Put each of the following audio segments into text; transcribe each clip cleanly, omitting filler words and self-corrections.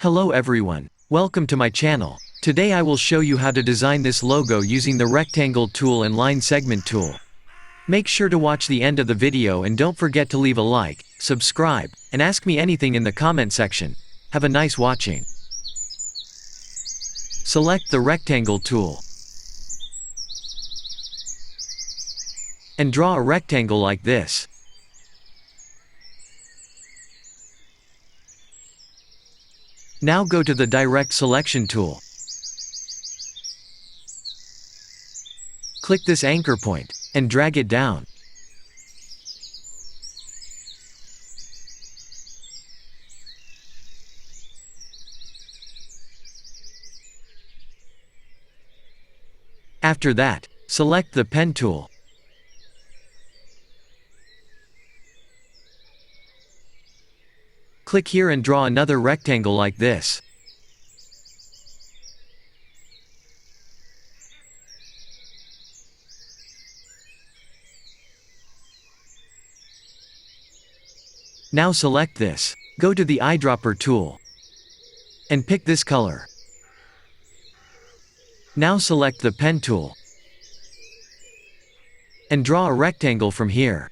Hello everyone, welcome to my channel. Today I will show you how to design this logo using the rectangle tool and line segment tool. Make sure to watch the end of the video and don't forget to leave a like, subscribe, and ask me anything in the comment section. Have a nice watching. Select the rectangle tool and draw a rectangle like this. Now go to the direct selection tool. Click this anchor point and drag it down. After that, select the pen tool. Click here and draw another rectangle like this. Now select this. Go to the eyedropper tool and pick this color. Now select the pen tool and draw a rectangle from here.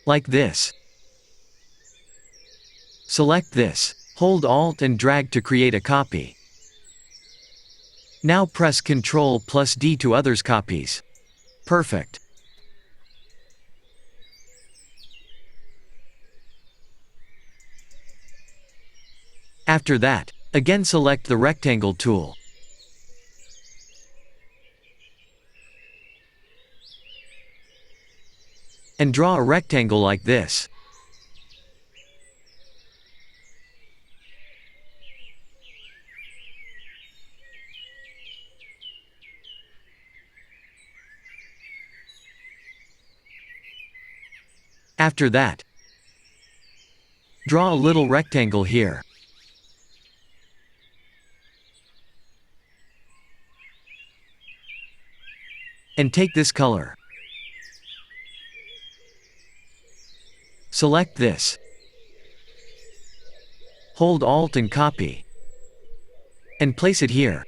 Like this. Select this. Hold Alt and drag to create a copy. Now press Ctrl+D to others copies. Perfect. After that, again select the rectangle tool. And draw a rectangle like this. After that, draw a little rectangle here. And take this color. Select this. Hold Alt and copy. And place it here.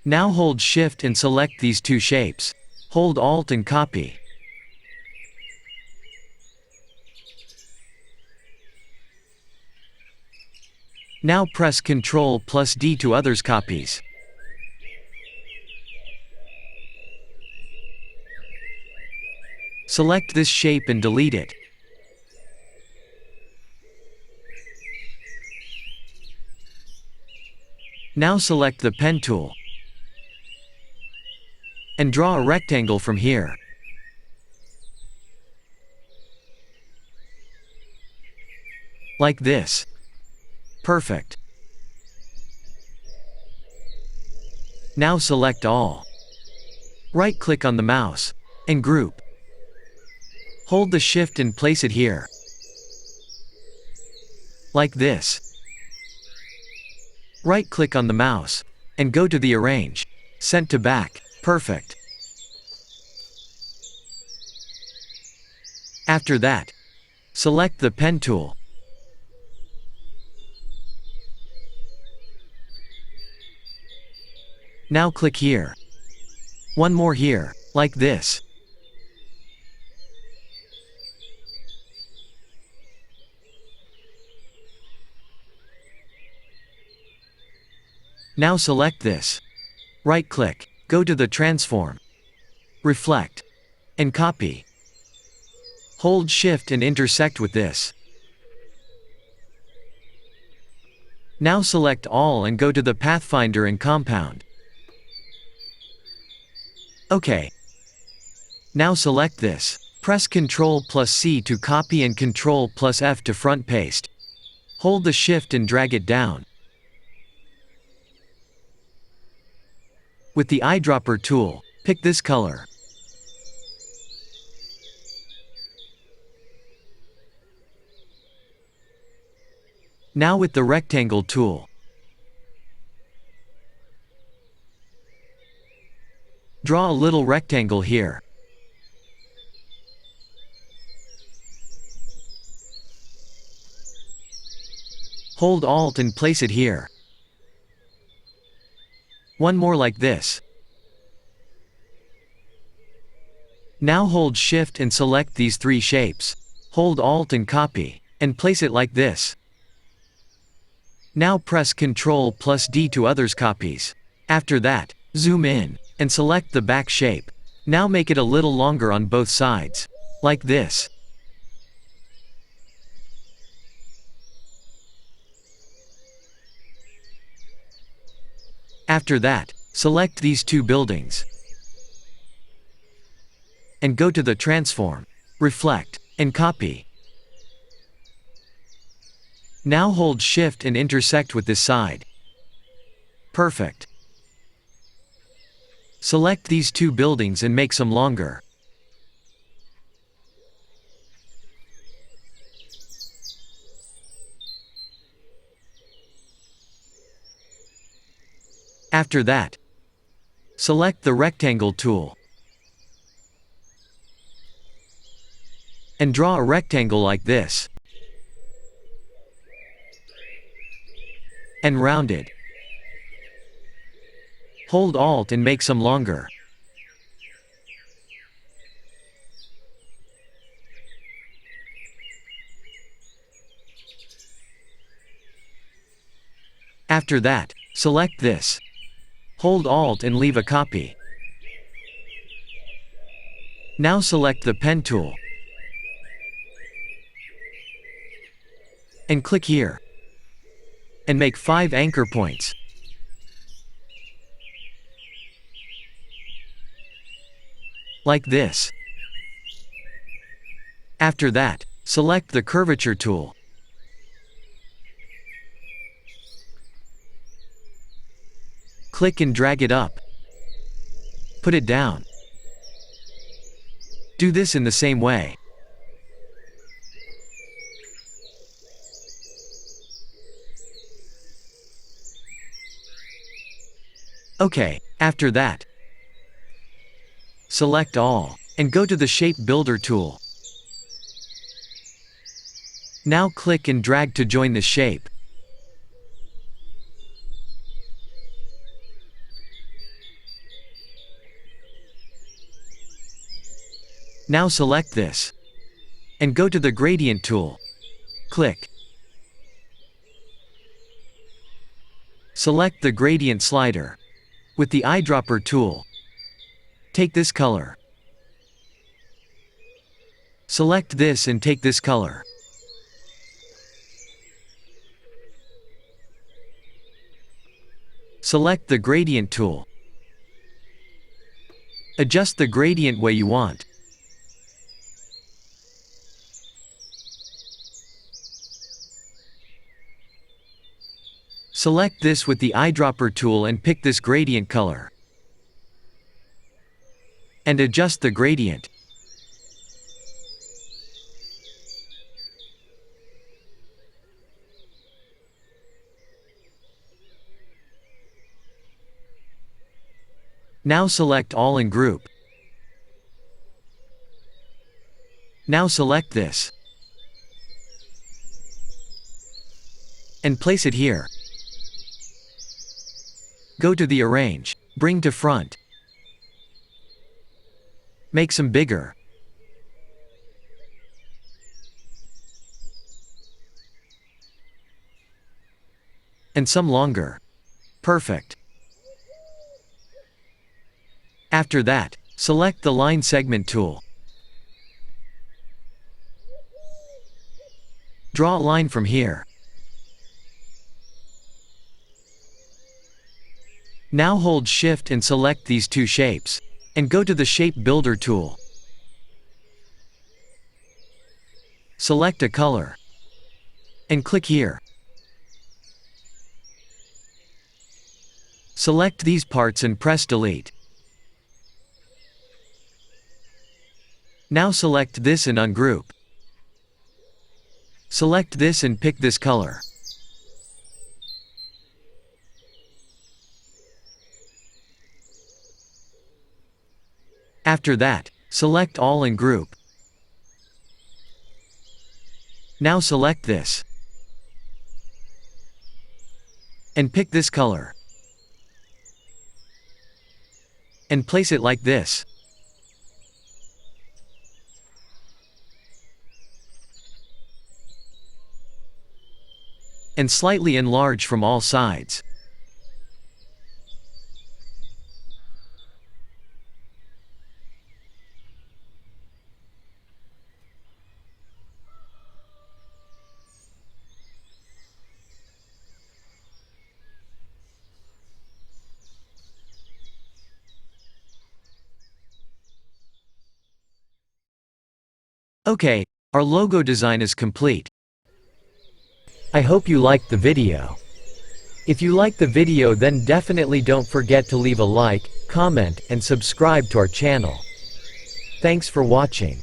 Now hold Shift and select these two shapes. Hold Alt and copy. Now press Ctrl+D to others copies. Select this shape and delete it. Now select the pen tool and draw a rectangle from here. Like this. Perfect. Now select all. Right-click on the mouse and group. Hold the Shift and place it here. Like this. Right-click on the mouse and go to the Arrange. Send to back. Perfect. After that, select the pen tool. Now click here. One more here, like this. Now select this. Right-click, go to the transform, reflect, and copy. Hold Shift and intersect with this. Now select all and go to the Pathfinder and compound. OK. Now select this. Press Ctrl+C to copy and Ctrl+F to front paste. Hold the Shift and drag it down. With the eyedropper tool, pick this color. Now with the rectangle tool, Draw a little rectangle here. Hold Alt and place it here. One more like this. Now hold Shift and select these three shapes. Hold Alt and copy, and place it like this. Now press Ctrl+D to others copies. After that, zoom in, and select the back shape. Now make it a little longer on both sides. Like this. After that, select these two buildings. And go to the Transform, Reflect, and Copy. Now hold Shift and intersect with this side. Perfect. Select these two buildings and make some longer. After that, select the Rectangle tool. And draw a rectangle like this. And round it. Hold Alt and make some longer. After that, select this. Hold Alt and leave a copy. Now select the Pen tool. And click here. And make 5 anchor points. Like this. After that, select the Curvature tool. Click and drag it up. Put it down. Do this in the same way. Okay, after that, select all, and go to the Shape Builder tool. Now click and drag to join the shape. Now select this. And go to the Gradient tool. Click. Select the Gradient slider. With the Eyedropper tool, take this color. Select this and take this color. Select the Gradient tool. Adjust the gradient way you want. Select this with the Eyedropper tool and pick this gradient color. And adjust the gradient. Now select all and group. Now select this. And place it here. Go to the Arrange, bring to front. Make some bigger. And some longer. Perfect. After that, select the Line Segment tool. Draw a line from here. Now hold Shift and select these two shapes. And go to the Shape Builder tool. Select a color. And click here. Select these parts and press Delete. Now select this and ungroup. Select this and pick this color. After that, select all and group. Now select this. And pick this color. And place it like this. And slightly enlarge from all sides. Okay, our logo design is complete. I hope you liked the video. If you liked the video, then definitely don't forget to leave a like, comment, and subscribe to our channel. Thanks for watching.